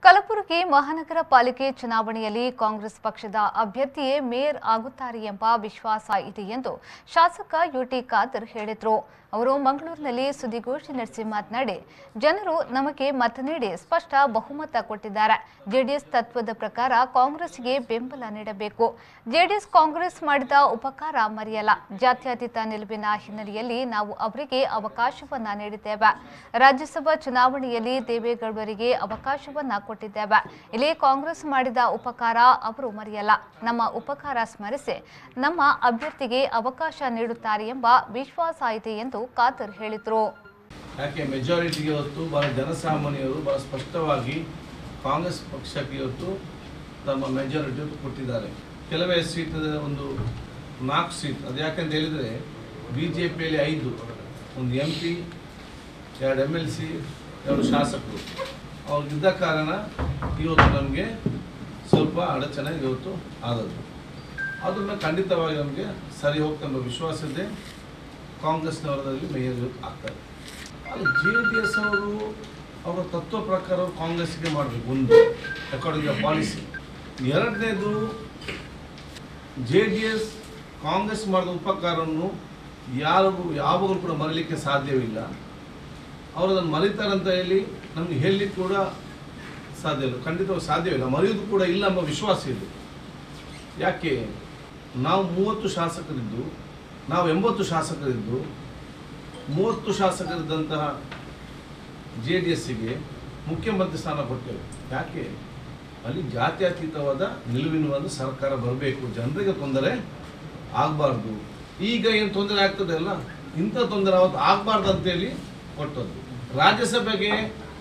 ಕಲಬುರಗಿ ಮಹಾನಗರ ಪಾಲಿಕೆ ಚುನಾವಣೆಯಲ್ಲಿ ಕಾಂಗ್ರೆಸ್ ಪಕ್ಷದ ಅಭ್ಯರ್ಥಿಯೇ ಮೇಯರ್ ಆಗುತ್ತಾರೆ ಎಂಬ ವಿಶ್ವಾಸ ಇದೆ ಎಂದು ಶಾಸಕ ಯುಟಿ ಖಾದರ್ ಹೇಳಿದರು. ಅವರು ಮಂಗಳೂರಿನಲ್ಲಿ ಸುದ್ದಿಗೋಷ್ಠಿ ನಡೆಸಿ ಮಾತನಾಡಿ, ಜನರು ನಮಗೆ ಮತ ನೀಡಿ ಸ್ಪಷ್ಟ ಬಹುಮತ ಕೊಟ್ಟಿದ್ದಾರೆ. ಜೆಡಿಎಸ್ ತತ್ವದ ಪ್ರಕಾರ ಕಾಂಗ್ರೆಸ್ಗೆ ಬೆಂಬಲ ನೀಡಬೇಕು. ಜೆಡಿಎಸ್ ಕಾಂಗ್ರೆಸ್ ಮಾಡಿದ ಉಪಕಾರ ಮರೆಯಲ್ಲ. ಜಾತ್ಯತೀತ ನಿಲುವಿನ ಹಿನ್ನೆಲೆಯಲ್ಲಿ ನಾವು ಅವರಿಗೆ ಅವಕಾಶವನ್ನ ನೀಡಿದ್ದೇವೆ. ರಾಜ್ಯಸಭಾ ಚುನಾವಣೆಯಲ್ಲಿ ದೇವೇಗೌಡರಿಗೆ ಅವಕಾಶವನ್ನ ಕೊಟ್ಟಿದ್ದೇವೆ. ಇಲ್ಲಿ ಕಾಂಗ್ರೆಸ್ ಮಾಡಿದ ಉಪಕಾರ ಅವರು ಮರೆಯಲ್ಲ. ನಮ್ಮ ಉಪಕಾರ ಸ್ಮರಿಸಿ ನಮ್ಮ ಅಭ್ಯರ್ಥಿಗೆ ಅವಕಾಶ ನೀಡುತ್ತಾರೆ ಎಂಬ ವಿಶ್ವಾಸ ಇದೆ ಎಂದು ಖಾದರ್ ಹೇಳಿದರು. ಯಾಕೆ ಮೆಜಾರಿಟಿಗೆ ಇವತ್ತು ಬಹಳ ಜನಸಾಮಾನ್ಯರು ಬಹಳ ಸ್ಪಷ್ಟವಾಗಿ ಕಾಂಗ್ರೆಸ್ ಪಕ್ಷಕ್ಕೆ ಇವತ್ತು ತಮ್ಮ ಮೆಜಾರಿಟಿ ಕೊಟ್ಟಿದ್ದಾರೆ. ಕೆಲವೇ ಸೀಟ್, ಒಂದು 4 ಸೀಟ್. ಅದು ಯಾಕಂತ ಹೇಳಿದರೆ BJPಯಲ್ಲಿ 5, ಒಂದು MP, 2 MLC, 2 ಶಾಸಕರು ಅವ್ರಿಗಿದ್ದ ಕಾರಣ ಇವತ್ತು ನಮಗೆ ಸ್ವಲ್ಪ ಅಡಚಣೆ ಇವತ್ತು ಆದದ್ದು. ಅದನ್ನು ಖಂಡಿತವಾಗಿ ನಮಗೆ ಸರಿ ಹೋಗ್ತಂಬ ವಿಶ್ವಾಸ ಇದೆ. ಕಾಂಗ್ರೆಸ್ನವರಲ್ಲಿ ಮೇಯರ್ ಆಗ್ತಾರೆ. ಅಲ್ಲಿ JDS ಅವರು ಅವರ ತತ್ವ ಪ್ರಕಾರ ಕಾಂಗ್ರೆಸ್ಗೆ ಮಾಡಬೇಕು, ಒಂದು ಅಕಾರ್ಡಿಂಗ್ ಪಾಲಿಸಿ. ಎರಡನೇದು, JDS ಕಾಂಗ್ರೆಸ್ ಮಾಡಿದ ಉಪಕಾರವನ್ನು ಯಾವಾಗಲೂ ಕೂಡ ಮರೀಲಿಕ್ಕೆ ಸಾಧ್ಯವಿಲ್ಲ. ಅವರು ಅದನ್ನು ಮರೀತಾರಂತ ಹೇಳಿ ನಮಗೆ ಹೇಳಲಿಕ್ಕೆ ಕೂಡ ಸಾಧ್ಯ ಇಲ್ಲ, ಖಂಡಿತವಾಗಿ ಸಾಧ್ಯವಿಲ್ಲ. ಮರೆಯೋದು ಕೂಡ ಇಲ್ಲ ಎಂಬ ವಿಶ್ವಾಸ ಇದೆ. ಯಾಕೆ ನಾವು 30 ಶಾಸಕರಿದ್ದು, ನಾವು 80 ಶಾಸಕರಿದ್ದು, 30 ಶಾಸಕರಿದ್ದಂತಹ JDSಗೆ ಮುಖ್ಯಮಂತ್ರಿ ಸ್ಥಾನ ಕೊಟ್ಟೆವು. ಯಾಕೆ? ಅಲ್ಲಿ ಜಾತ್ಯತೀತವಾದ ನಿಲುವಿನ ಒಂದು ಸರ್ಕಾರ ಬರಬೇಕು, ಜನರಿಗೆ ತೊಂದರೆ ಆಗಬಾರ್ದು. ಈಗ ಏನು ತೊಂದರೆ ಆಗ್ತದೆ ಅಲ್ಲ, ಇಂಥ ತೊಂದರೆ ಅವತ್ತು ಆಗಬಾರ್ದು ಅಂತೇಳಿ ಕೊಟ್ಟದ್ದು. ರಾಜ್ಯಸಭೆಗೆ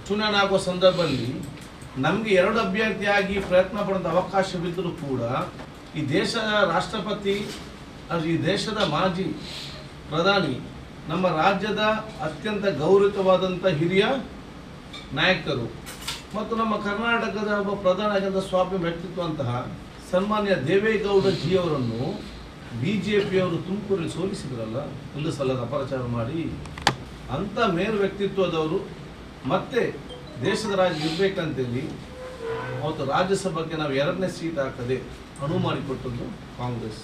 ಚುನಾವಣೆ ಆಗುವ ಸಂದರ್ಭದಲ್ಲಿ ನಮಗೆ 2 ಅಭ್ಯರ್ಥಿಯಾಗಿ ಪ್ರಯತ್ನ ಪಡೆದ ಅವಕಾಶವಿದ್ದರೂ ಕೂಡ ಈ ದೇಶದ ರಾಷ್ಟ್ರಪತಿ, ಈ ದೇಶದ ಮಾಜಿ ಪ್ರಧಾನಿ, ನಮ್ಮ ರಾಜ್ಯದ ಅತ್ಯಂತ ಗೌರವಿತವಾದಂಥ ಹಿರಿಯ ನಾಯಕರು ಮತ್ತು ನಮ್ಮ ಕರ್ನಾಟಕದ ಒಬ್ಬ ಪ್ರಧಾನ ಸ್ವಾಮಿ ವ್ಯಕ್ತಿತ್ವ ಅಂತಹ ಸನ್ಮಾನ್ಯ ದೇವೇಗೌಡ ಜಿಯವರನ್ನು BJPಯವರು ತುಮಕೂರಲ್ಲಿ ಸೋಲಿಸಿದ್ರಲ್ಲ, ಇಲ್ಲ ಸಲ್ಲದ ಅಪಪ್ರಚಾರ ಮಾಡಿ. ಅಂಥ ಮೇರು ವ್ಯಕ್ತಿತ್ವದವರು ಮತ್ತೆ ದೇಶದ ರಾಜ್ಯ ಇರಬೇಕಂತೇಳಿ ಅವತ್ತು ರಾಜ್ಯಸಭೆಗೆ ನಾವು 2ನೇ ಸೀಟ್ ಹಾಕದೆ ಅನುವು ಮಾಡಿಕೊಟ್ಟದ್ದು ಕಾಂಗ್ರೆಸ್.